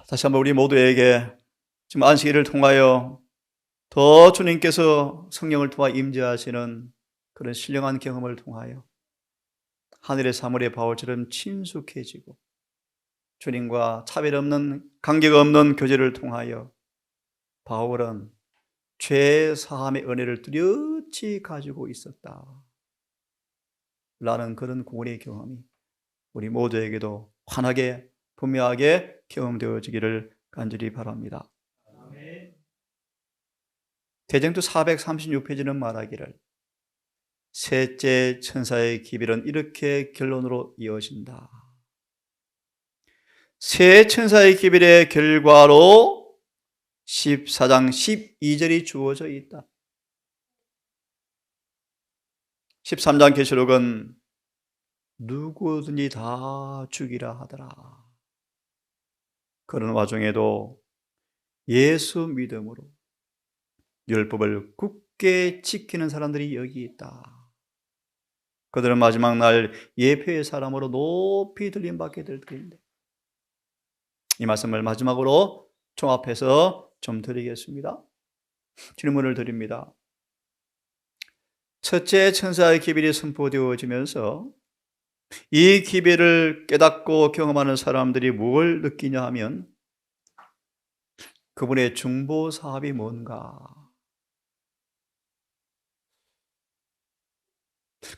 다시 한번 우리 모두에게 지금 안식일을 통하여 더 주님께서 성령을 통하 임재하시는 그런 신령한 경험을 통하여 하늘의 사물의 바울처럼 친숙해지고 주님과 차별 없는 관계가 없는 교제를 통하여 바울은 죄 사함의 은혜를 뚜렷이 가지고 있었다 라는 그런 구원의 경험이 우리 모두에게도 환하게 분명하게 경험되어지기를 간절히 바랍니다. 대쟁투 436페이지는 말하기를 셋째 천사의 기별은 이렇게 결론으로 이어진다. 세 천사의 기별의 결과로 14장 12절이 주어져 있다. 13장 계시록은 누구든지 다 죽이라 하더라. 그런 와중에도 예수 믿음으로 율법을 굳게 지키는 사람들이 여기 있다. 그들은 마지막 날 예표의 사람으로 높이 들림받게 될 터인데 이 말씀을 마지막으로 종합해서 좀 드리겠습니다. 질문을 드립니다. 첫째 천사의 기별이 선포되어지면서 이 기별을 깨닫고 경험하는 사람들이 뭘 느끼냐 하면 그분의 중보 사업이 뭔가,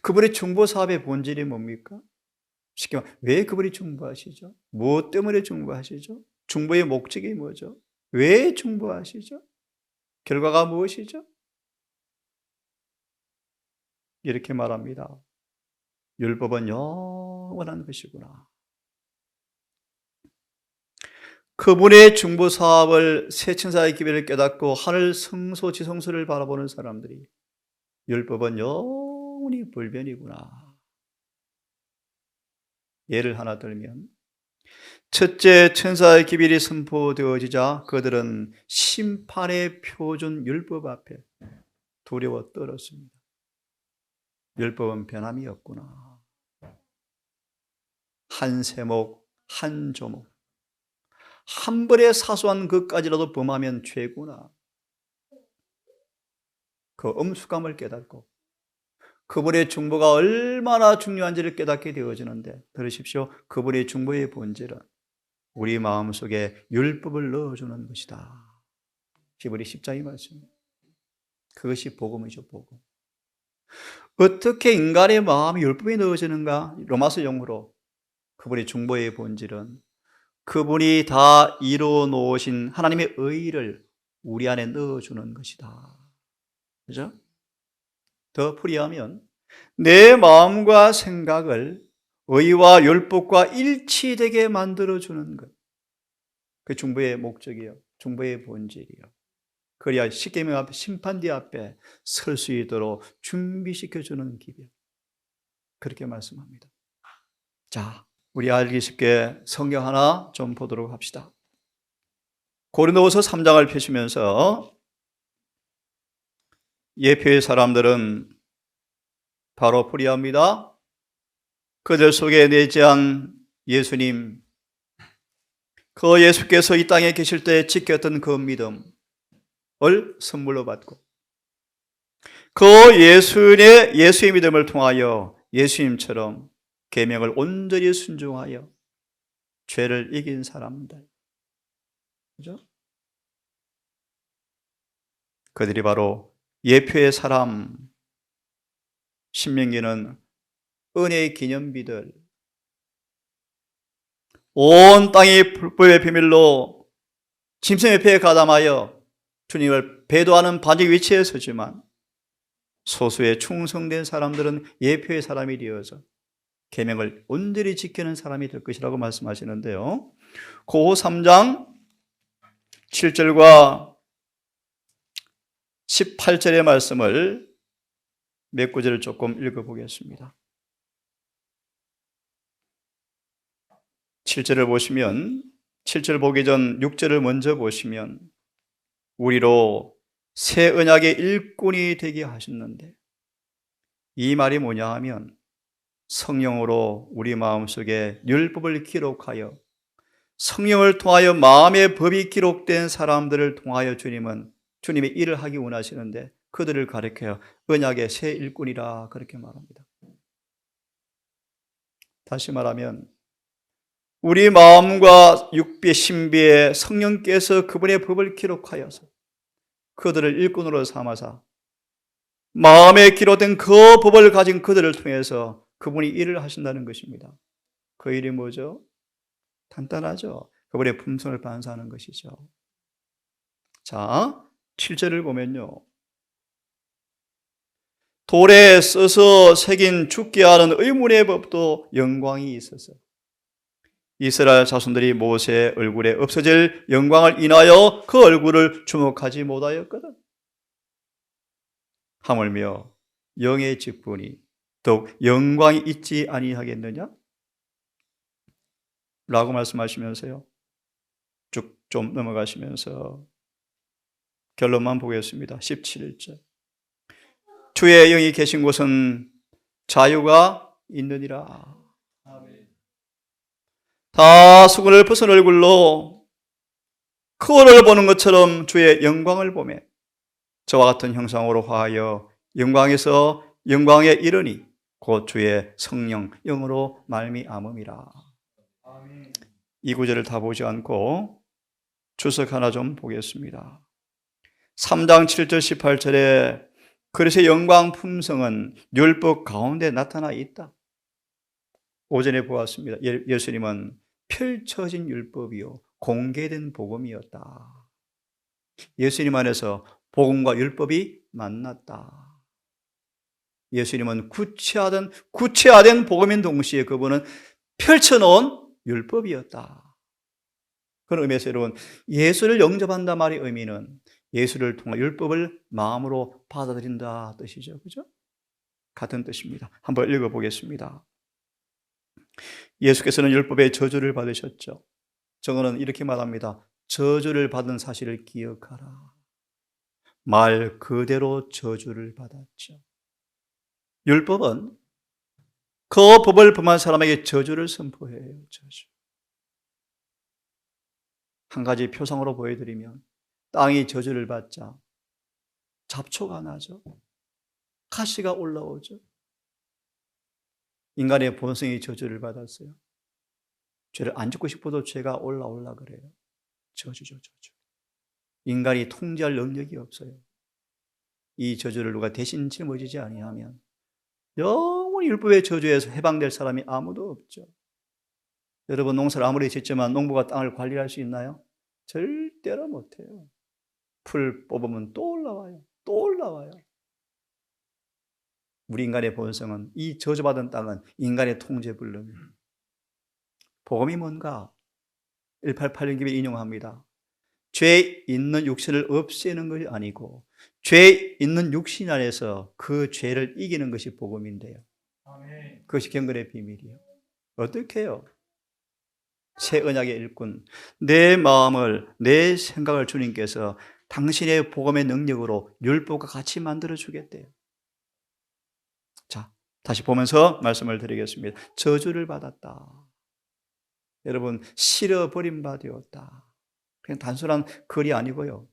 그분의 중보 사업의 본질이 뭡니까? 쉽게 말해 왜 그분이 중보하시죠? 무엇 때문에 중보하시죠? 중보의 목적이 뭐죠? 왜 중보하시죠? 결과가 무엇이죠? 이렇게 말합니다. 율법은 영원한 것이구나. 그분의 중보 사업을 새 천사의 기별을 깨닫고 하늘 성소지성소를 바라보는 사람들이 율법은 영원히 불변이구나. 예를 하나 들면 첫째 천사의 기별이 선포되어지자 그들은 심판의 표준 율법 앞에 두려워 떨었습니다. 율법은 변함이 없구나. 한 세목, 한 조목, 한 벌의 사소한 것까지라도 범하면 죄구나. 그 엄숙함을 깨닫고 그분의 중보가 얼마나 중요한지를 깨닫게 되어지는데, 들으십시오. 그분의 중보의 본질은 우리 마음속에 율법을 넣어주는 것이다. 히브리 10장의 말씀. 그것이 복음이죠, 복음. 어떻게 인간의 마음이 율법에 넣어지는가? 로마서 0으로 그분의 중보의 본질은 그분이 다 이루어 놓으신 하나님의 의를 우리 안에 넣어주는 것이다. 그죠? 더 풀이하면 내 마음과 생각을 의와 율법과 일치되게 만들어주는 것. 그 중보의 목적이요. 중보의 본질이요. 그래야 십계명 앞에, 심판대 앞에 설 수 있도록 준비시켜주는 길이요. 그렇게 말씀합니다. 자, 우리 알기 쉽게 성경 하나 좀 보도록 합시다. 고린도후서 3장을 펴시면서 예표의 사람들은 바로 풀이합니다. 그들 속에 내재한 예수님, 그 예수께서 이 땅에 계실 때 지켰던 그 믿음을 선물로 받고 그 예수의 믿음을 통하여 예수님처럼 계명을 온전히 순종하여 죄를 이긴 사람들, 그죠? 그들이 바로 예표의 사람. 신명기는 은혜의 기념비들, 온 땅이 불법의 비밀로 짐승 옆에 가담하여 주님을 배도하는 반역 위치에 서지만 소수의 충성된 사람들은 예표의 사람이 되어서 계명을 온전히 지키는 사람이 될 것이라고 말씀하시는데요. 고호 3장 7절과 18절의 말씀을 몇 구절을 조금 읽어보겠습니다. 7절을 보시면, 7절 보기 전 6절을 먼저 보시면 우리로 새 언약의 일꾼이 되게 하셨는데, 이 말이 뭐냐 하면 성령으로 우리 마음속에 율법을 기록하여 성령을 통하여 마음의 법이 기록된 사람들을 통하여 주님의 일을 하기 원하시는데 그들을 가리켜요. 언약의 새 일꾼이라 그렇게 말합니다. 다시 말하면 우리 마음과 육비 신비에 성령께서 그분의 법을 기록하여서 그들을 일꾼으로 삼아서 마음에 기록된 그 법을 가진 그들을 통해서 그분이 일을 하신다는 것입니다. 그 일이 뭐죠? 간단하죠. 그분의 품성을 반사하는 것이죠. 자, 7절을 보면요. 돌에 써서 새긴 죽게 하는 의문의 법도 영광이 있어서 이스라엘 자손들이 모세의 얼굴에 없어질 영광을 인하여 그 얼굴을 주목하지 못하였거든. 하물며 영의 직분이 더욱 영광이 있지 아니하겠느냐? 라고 말씀하시면서요. 쭉 좀 넘어가시면서 결론만 보겠습니다. 17절. 주의 영이 계신 곳은 자유가 있느니라. 다 수건을 벗은 얼굴로 거울을 보는 것처럼 주의 영광을 보며 저와 같은 형상으로 화하여 영광에서 영광에 이르니 곧 주의 성령 영으로 말미암음이라. 이 구절을 다 보지 않고 주석 하나 좀 보겠습니다. 3장 7절 18절에 그릇의 영광 품성은 율법 가운데 나타나 있다. 오전에 보았습니다. 예수님은 펼쳐진 율법이요 공개된 복음이었다. 예수님 안에서 복음과 율법이 만났다. 예수님은 구체화된 복음인 동시에 그분은 펼쳐놓은 율법이었다. 그런 의미에서 여러분, 예수를 영접한다 말의 의미는 예수를 통한 율법을 마음으로 받아들인다 뜻이죠. 그죠? 같은 뜻입니다. 한번 읽어보겠습니다. 예수께서는 율법의 저주를 받으셨죠. 정언은 이렇게 말합니다. 저주를 받은 사실을 기억하라. 말 그대로 저주를 받았죠. 율법은 그 법을 범한 사람에게 저주를 선포해요. 저주. 한 가지 표상으로 보여드리면 땅이 저주를 받자 잡초가 나죠. 가시가 올라오죠. 인간의 본성이 저주를 받았어요. 죄를 안 짓고 싶어도 죄가 올라올라 그래요. 저주죠, 저주. 인간이 통제할 능력이 없어요. 이 저주를 누가 대신 짊어지지 아니하면 영원히 율법의 저주에서 해방될 사람이 아무도 없죠. 여러분 농사를 아무리 짓지만 농부가 땅을 관리할 수 있나요? 절대로 못해요. 풀 뽑으면 또 올라와요. 또 올라와요. 우리 인간의 본성은 이 저주받은 땅은 인간의 통제 불능이에요. 복음이 뭔가? 1881님에 인용합니다. 죄 있는 육신을 없애는 것이 아니고 죄 있는 육신 안에서 그 죄를 이기는 것이 복음인데요. 그것이 경건의 비밀이에요. 어떻게 해요? 새 언약의 일꾼, 내 마음을, 내 생각을 주님께서 당신의 복음의 능력으로 율법과 같이 만들어 주겠대요. 자, 다시 보면서 말씀을 드리겠습니다. 저주를 받았다. 여러분, 실어버린 바 되었다. 그냥 단순한 글이 아니고요.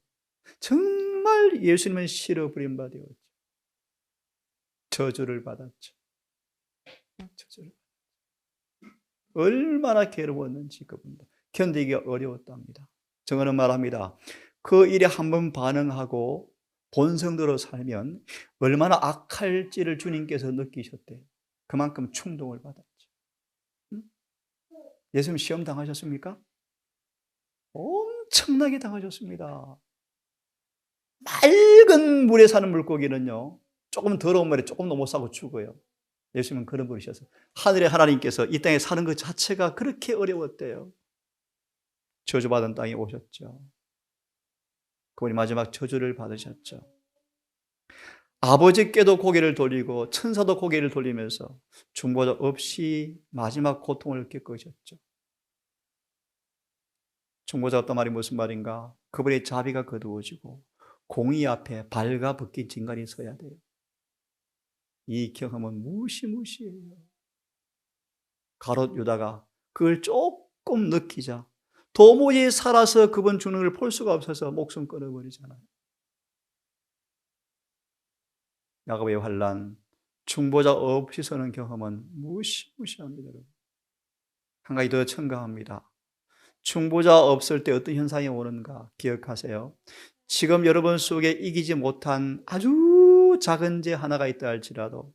정말 예수님은 실어버린 바 되었죠. 저주를 받았죠. 저주를. 얼마나 괴로웠는지 그분도 견디기가 어려웠답니다. 정언은 말합니다. 그 일에 한번 반응하고 본성대로 살면 얼마나 악할지를 주님께서 느끼셨대요. 그만큼 충동을 받았죠. 예수님 시험 당하셨습니까? 엄청나게 당하셨습니다. 맑은 물에 사는 물고기는요, 조금 더러운 물에 조금 더 못 사고 죽어요. 예수님은 그런 분이셔서 하늘의 하나님께서 이 땅에 사는 것 자체가 그렇게 어려웠대요. 저주받은 땅에 오셨죠. 그분이 마지막 저주를 받으셨죠. 아버지께도 고개를 돌리고 천사도 고개를 돌리면서 중보자 없이 마지막 고통을 겪으셨죠. 중보자 없단 말이 무슨 말인가? 그분의 자비가 거두어지고 공의 앞에 발가 벗긴 진간이 서야 돼요. 이 경험은 무시무시해요. 가롯 유다가 그걸 조금 느끼자 도무지 살아서 그분 죽는 걸 볼 수가 없어서 목숨 끊어버리잖아요. 야곱의 환난, 중보자 없이 서는 경험은 무시무시합니다. 여러분. 한 가지 더 첨가합니다. 중보자 없을 때 어떤 현상이 오는가 기억하세요. 지금 여러분 속에 이기지 못한 아주 작은 죄 하나가 있다 할지라도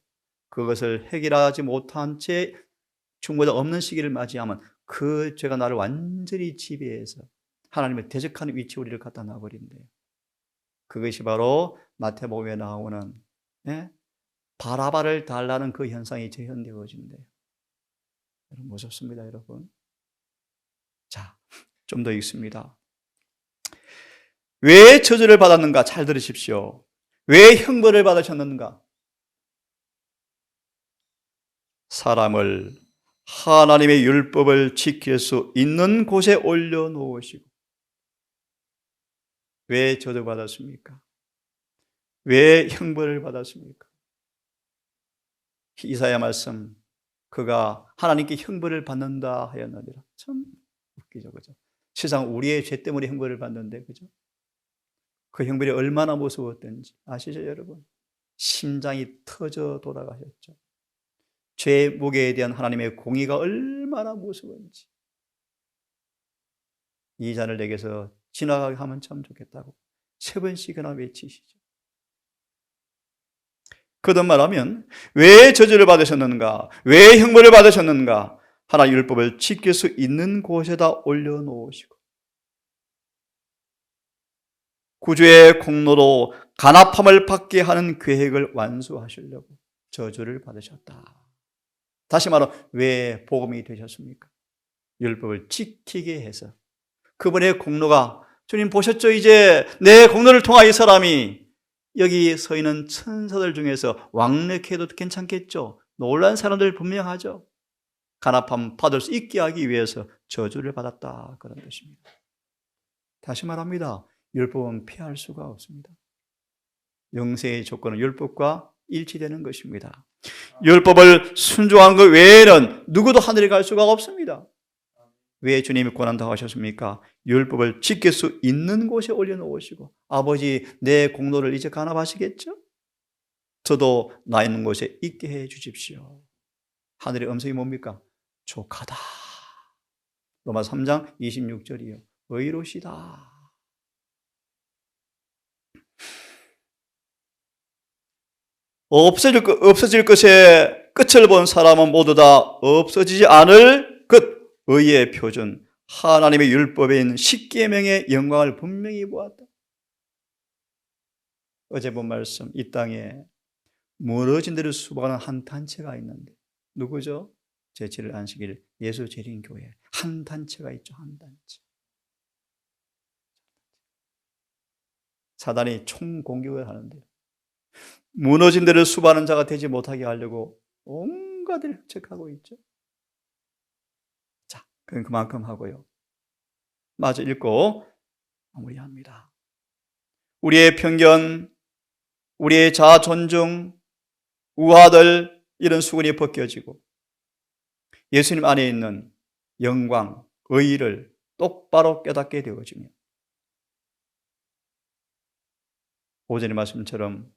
그것을 해결하지 못한 채 중보자 없는 시기를 맞이하면 그 죄가 나를 완전히 지배해서 하나님의 대적하는 위치에 우리를 갖다 놔버린대요. 그것이 바로 마태복음에 나오는 바라바를 달라는 그 현상이 재현되어진대요. 여러분 무섭습니다, 여러분. 자, 좀 더 읽습니다. 왜 저주를 받았는가? 잘 들으십시오. 왜 형벌을 받으셨는가? 사람을 하나님의 율법을 지킬 수 있는 곳에 올려놓으시고. 왜 저주받았습니까? 왜 형벌을 받았습니까? 이사야 말씀, 그가 하나님께 형벌을 받는다 하였느니라. 참 웃기죠, 그죠? 세상 우리의 죄 때문에 형벌을 받는데, 그죠? 그 형벌이 얼마나 무서웠던지 아시죠, 여러분? 심장이 터져 돌아가셨죠. 죄의 무게에 대한 하나님의 공의가 얼마나 무서운지. 이 잔을 내게서 지나가게 하면 참 좋겠다고 3번씩이나 외치시죠. 거듭 말하면 왜 저주를 받으셨는가? 왜 형벌을 받으셨는가? 하나님 율법을 지킬 수 있는 곳에다 올려놓으시고 구주의 공로로 간합함을 받게 하는 계획을 완수하시려고 저주를 받으셨다. 다시 말하면 왜 복음이 되셨습니까? 율법을 지키게 해서 그분의 공로가 주님 보셨죠? 이제 내 공로를 통하여 이 사람이 여기 서 있는 천사들 중에서 왕래해도 괜찮겠죠? 놀란 사람들 분명하죠? 간합함 받을 수 있게 하기 위해서 저주를 받았다 그런 뜻입니다. 다시 말합니다. 율법은 피할 수가 없습니다. 영생의 조건은 율법과 일치되는 것입니다. 율법을 순종한 것 외에는 누구도 하늘에 갈 수가 없습니다. 왜 주님이 권한다고 하셨습니까? 율법을 지킬 수 있는 곳에 올려놓으시고 아버지 내 공로를 이제 간합하시겠죠? 저도 나 있는 곳에 있게 해 주십시오. 하늘의 음성이 뭡니까? 족하다. 로마 3장 26절이요. 의로시다. 없어질 것의 끝을 본 사람은 모두 다 없어지지 않을 것. 의의 표준, 하나님의 율법에 있는 십계명의 영광을 분명히 보았다. 어제 본 말씀, 이 땅에 무너진 데를 수박하는 한 단체가 있는데 누구죠? 제7일 안식일 예수 재림교회 한 단체가 있죠. 한 단체. 사단이 총공격을 하는데 무너진 데를 수박하는 자가 되지 못하게 하려고 온갖 일을 획책하고 있죠. 그건 그만큼 하고요. 마저 읽고 마무리합니다. 우리의 편견, 우리의 자아 존중, 우화들 이런 수건이 벗겨지고 예수님 안에 있는 영광, 의의를 똑바로 깨닫게 되어지며 오전의 말씀처럼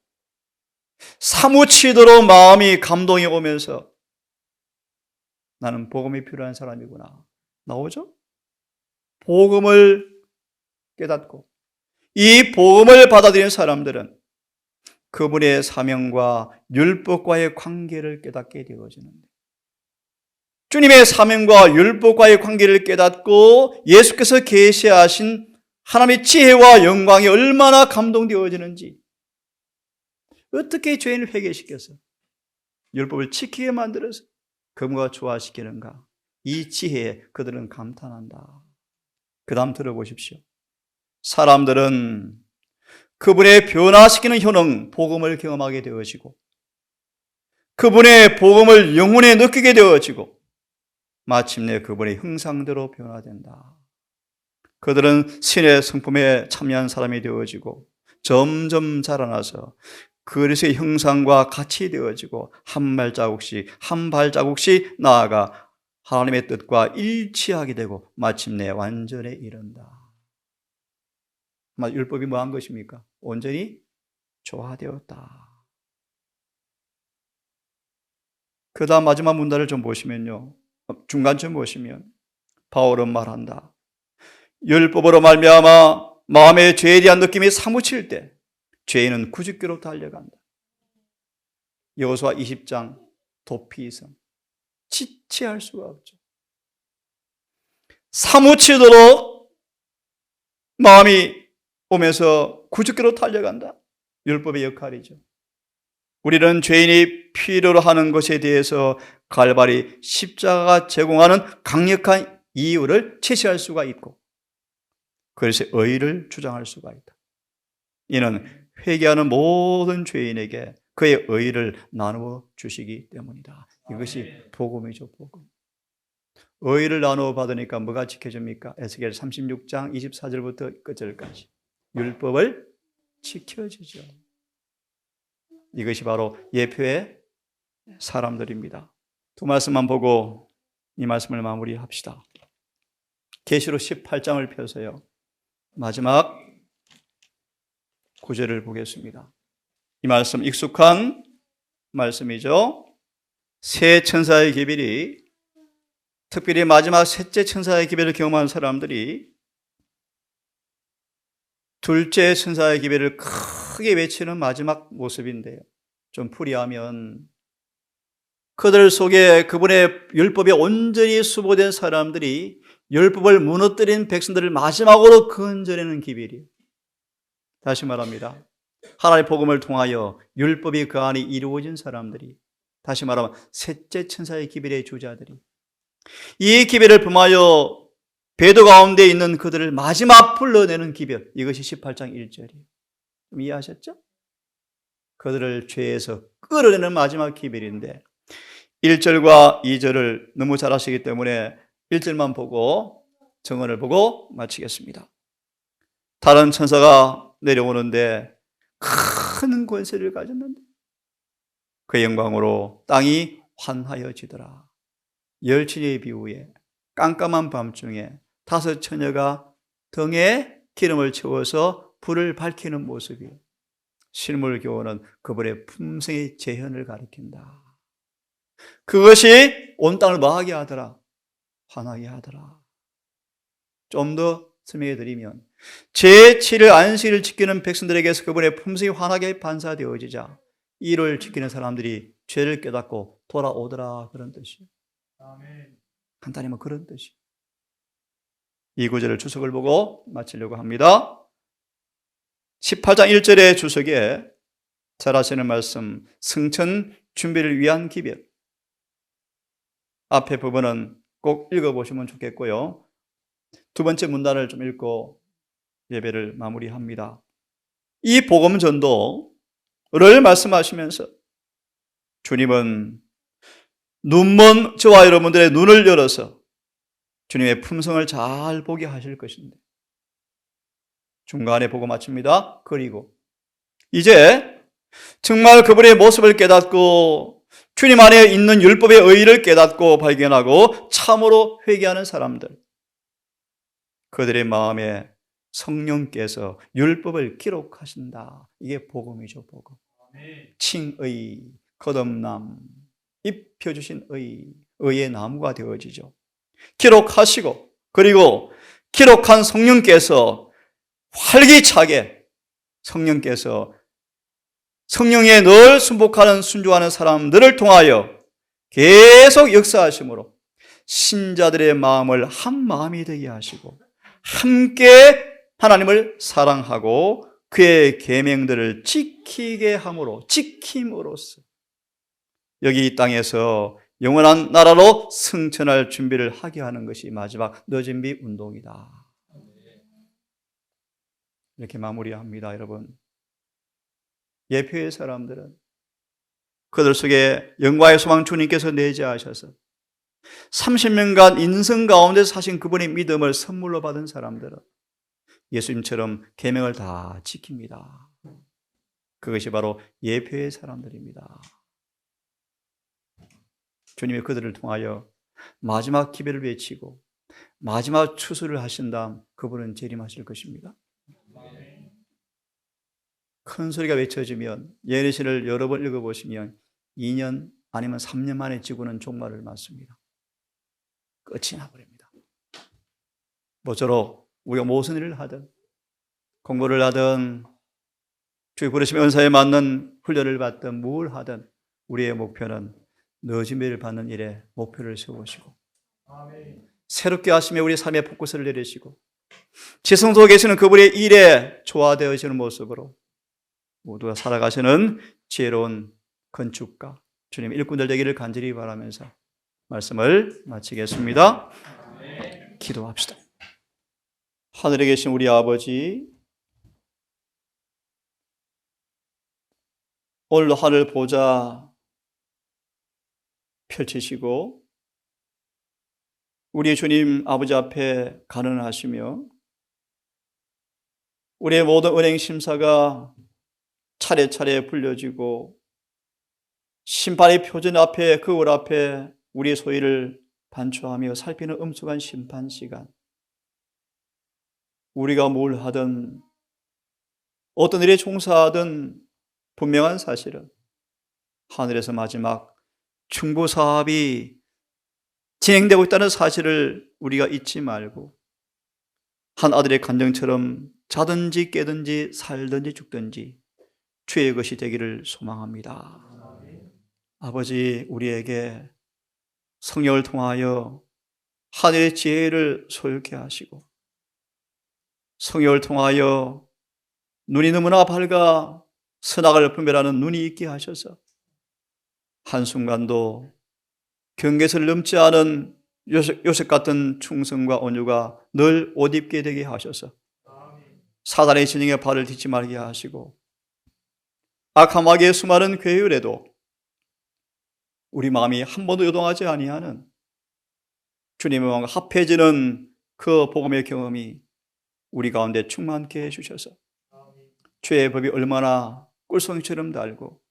사무치도록 마음이 감동이 오면서 나는 복음이 필요한 사람이구나. 나오죠? 복음을 깨닫고 이 복음을 받아들이는 사람들은 그분의 사명과 율법과의 관계를 깨닫게 되어지는데 주님의 사명과 율법과의 관계를 깨닫고 예수께서 계시하신 하나님의 지혜와 영광이 얼마나 감동되어지는지 어떻게 죄인을 회개시켜서 율법을 지키게 만들어서 그분과 조화시키는가 이 지혜에 그들은 감탄한다. 그 다음 들어보십시오. 사람들은 그분의 변화시키는 효능, 복음을 경험하게 되어지고 그분의 복음을 영혼에 느끼게 되어지고 마침내 그분의 형상대로 변화된다. 그들은 신의 성품에 참여한 사람이 되어지고 점점 자라나서 그리스도의 형상과 같이 되어지고 한 발자국씩 나아가 하나님의 뜻과 일치하게 되고 마침내 완전에 이른다. 율법이 뭐한 것입니까? 온전히 조화되었다. 그 다음 마지막 문단을 좀 보시면요, 중간쯤 보시면 바울은 말한다. 율법으로 말미암아 마음의 죄에 대한 느낌이 사무칠 때 죄인은 구주께로 달려간다. 여호수아 20장 도피성, 지체할 수가 없죠. 사무치도록 마음이 오면서 구주께로 달려간다. 율법의 역할이죠. 우리는 죄인이 필요로 하는 것에 대해서 갈바리 십자가가 제공하는 강력한 이유를 제시할 수가 있고, 그래서 의를 주장할 수가 있다. 이는 회개하는 모든 죄인에게 그의 의를 나누어 주시기 때문이다. 이것이 복음이죠, 복음. 의를 나누어 받으니까 뭐가 지켜집니까? 에스겔 36장 24절부터 끝절까지 율법을 지켜주죠. 이것이 바로 예표의 사람들입니다. 두 말씀만 보고 이 말씀을 마무리합시다. 계시록 18장을 펴서요, 마지막 구절을 보겠습니다. 이 말씀 익숙한 말씀이죠. 세 천사의 기별이, 특별히 마지막 셋째 천사의 기별을 경험한 사람들이 둘째 천사의 기별을 크게 외치는 마지막 모습인데요, 좀 풀이하면 그들 속에 그분의 율법에 온전히 수보된 사람들이 율법을 무너뜨린 백성들을 마지막으로 건져내는 기별이에요. 다시 말합니다. 하나님의 복음을 통하여 율법이 그 안에 이루어진 사람들이, 다시 말하면 셋째 천사의 기별의 주자들이 이 기별을 범하여 배도 가운데 있는 그들을 마지막 불러내는 기별, 이것이 18장 1절이에요. 좀 이해하셨죠? 그들을 죄에서 끌어내는 마지막 기별인데 1절과 2절을 너무 잘 아시기 때문에 1절만 보고 정언을 보고 마치겠습니다. 다른 천사가 내려오는데 큰 권세를 가졌는데 그의 영광으로 땅이 환하여지더라. 열친의 비후에 깜깜한 밤중에 5 처녀가 등에 기름을 채워서 불을 밝히는 모습이 실물 교훈은 그분의 품성의 재현을 가리킨다. 그것이 온 땅을 뭐하게 하더라? 환하게 하더라. 좀 더 설명해 드리면 제7일 안식일을 지키는 백성들에게서 그분의 품성이 환하게 반사되어지자 이를 지키는 사람들이 죄를 깨닫고 돌아오더라, 그런 뜻이에요. 간단히 뭐 그런 뜻이에요. 이 구절을 주석을 보고 마치려고 합니다. 18장 1절의 주석에 잘 아시는 말씀, 승천 준비를 위한 기별. 앞에 부분은 꼭 읽어보시면 좋겠고요. 두 번째 문단을 좀 읽고 예배를 마무리합니다. 이 복음 전도를 말씀하시면서 주님은 눈먼 저와 여러분들의 눈을 열어서 주님의 품성을 잘 보게 하실 것인데, 중간에 보고 마칩니다. 그리고 이제 정말 그분의 모습을 깨닫고 주님 안에 있는 율법의 의의를 깨닫고 발견하고 참으로 회개하는 사람들, 그들의 마음에 성령께서 율법을 기록하신다. 이게 복음이죠, 복음. 칭의, 거듭남, 입혀주신 의의 나무가 되어지죠. 기록하시고, 그리고 기록한 성령께서 활기차게 성령께서 성령에 늘 순복하는 순종하는 사람들을 통하여 계속 역사하심으로 신자들의 마음을 한 마음이 되게 하시고 함께 하나님을 사랑하고 그의 계명들을 지키게 함으로, 지킴으로써 여기 이 땅에서 영원한 나라로 승천할 준비를 하게 하는 것이 마지막 너준비 운동이다. 이렇게 마무리합니다. 여러분, 예표의 사람들은 그들 속에 영광의 소망 주님께서 내재하셔서 30년간 인생 가운데 사신 그분의 믿음을 선물로 받은 사람들은 예수님처럼 계명을 다 지킵니다. 그것이 바로 예표의 사람들입니다. 주님이 그들을 통하여 마지막 기별을 외치고 마지막 추수를 하신 다음 그분은 재림하실 것입니다. 큰 소리가 외쳐지면 예레시를 여러 번 읽어보시면 2년 아니면 3년 만에 지구는 종말을 맞습니다. 끝이 나버립니다. 모쪼록 우리가 무슨 일을 하든 공부를 하든 주의 부르심의 은사에 맞는 훈련을 받든 뭘 하든 우리의 목표는 늦은 배를 받는 일에 목표를 세우시고 새롭게 하시며 우리 삶의 포커스를 내리시고 지성소에 계시는 그분의 일에 조화되어지는 모습으로 모두가 살아가시는 지혜로운 건축가 주님 일꾼들 되기를 간절히 바라면서 말씀을 마치겠습니다. 기도합시다. 하늘에 계신 우리 아버지, 오늘도 하늘 보좌 펼치시고 우리 주님 아버지 앞에 간언하시며 우리의 모든 은행 심사가 차례차례 불려지고 심판의 표준 앞에 그 올 앞에 우리의 소위를 반추하며 살피는 엄숙한 심판 시간, 우리가 뭘 하든 어떤 일에 종사하든 분명한 사실은 하늘에서 마지막 중보 사업이 진행되고 있다는 사실을 우리가 잊지 말고 한 아들의 간증처럼 자든지 깨든지 살든지 죽든지 주의 것이 되기를 소망합니다. 아버지, 우리에게 성령을 통하여 하늘의 지혜를 소유케 하시고 성령을 통하여 눈이 너무나 밝아 선악을 분별하는 눈이 있게 하셔서 한순간도 경계선을 넘지 않은 요셉 같은 충성과 온유가 늘 옷 입게 되게 하셔서 사단의 진영에 발을 딛지 말게 하시고 악한 마귀의 수많은 괴율에도 우리 마음이 한 번도 요동하지 아니하는 주님의 마음과 합해지는 그 복음의 경험이 우리 가운데 충만케 해주셔서 주의 법이 얼마나 꿀송이처럼 달고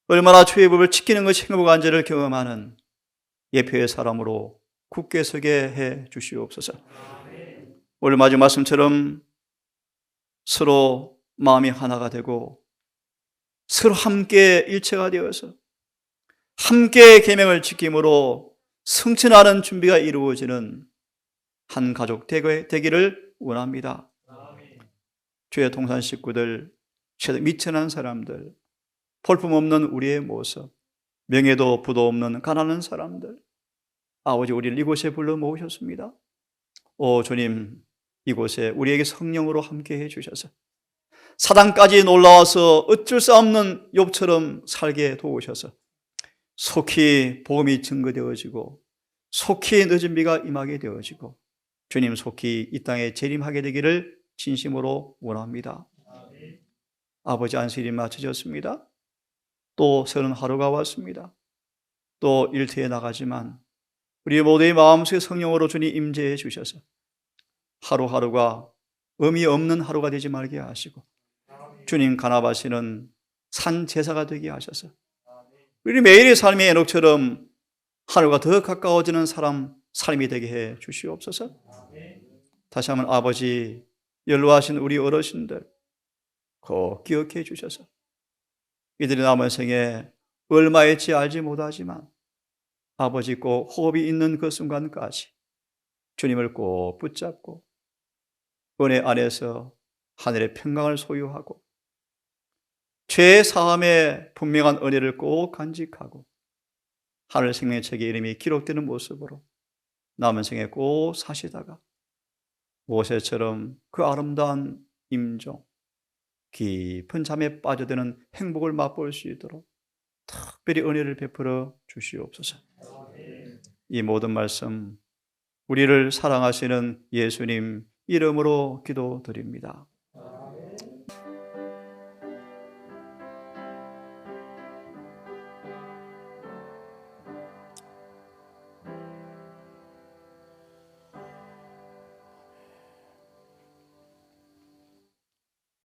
얼마나 주의 법을 지키는 것이 행복한 지를 경험하는 예표의 사람으로 굳게 서게 해 주시옵소서. 오늘 마지막 말씀처럼 서로 마음이 하나가 되고 서로 함께 일체가 되어서 함께 계명을 지킴으로 성취하는 준비가 이루어지는 한 가족 되기를 원합니다. 주의 동산 식구들, 미천한 사람들, 볼품없는 우리의 모습, 명예도 부도 없는 가난한 사람들, 아버지 우리를 이곳에 불러 모으셨습니다. 오 주님, 이곳에 우리에게 성령으로 함께해 주셔서 사단까지 놀라워서 어쩔 수 없는 욥처럼 살게 도우셔서 속히 복음이 증거되어지고 속히 늦은 비가 임하게 되어지고 주님 속히 이 땅에 재림하게 되기를 진심으로 원합니다. 아버지, 안식일이 마쳐졌습니다. 또 새로운 하루가 왔습니다. 또 일터에 나가지만 우리 모두의 마음속에 성령으로 주님 임재해 주셔서 하루하루가 의미 없는 하루가 되지 말게 하시고 주님 간합하시는 산 제사가 되게 하셔서 우리 매일의 삶의 에녹처럼 하늘과 더 가까워지는 삶이 되게 해 주시옵소서. 다시 한번 아버지, 연로하신 우리 어르신들 꼭 기억해 주셔서 이들의 남은 생에 얼마일지 알지 못하지만 아버지 꼭 호흡이 있는 그 순간까지 주님을 꼭 붙잡고 은혜 안에서 하늘의 평강을 소유하고 죄 사함의 분명한 은혜를 꼭 간직하고 하늘 생명책의 이름이 기록되는 모습으로 남은 생에 꼭 사시다가 모세처럼 그 아름다운 임종, 깊은 잠에 빠져드는 행복을 맛볼 수 있도록 특별히 은혜를 베풀어 주시옵소서. 이 모든 말씀 우리를 사랑하시는 예수님 이름으로 기도드립니다.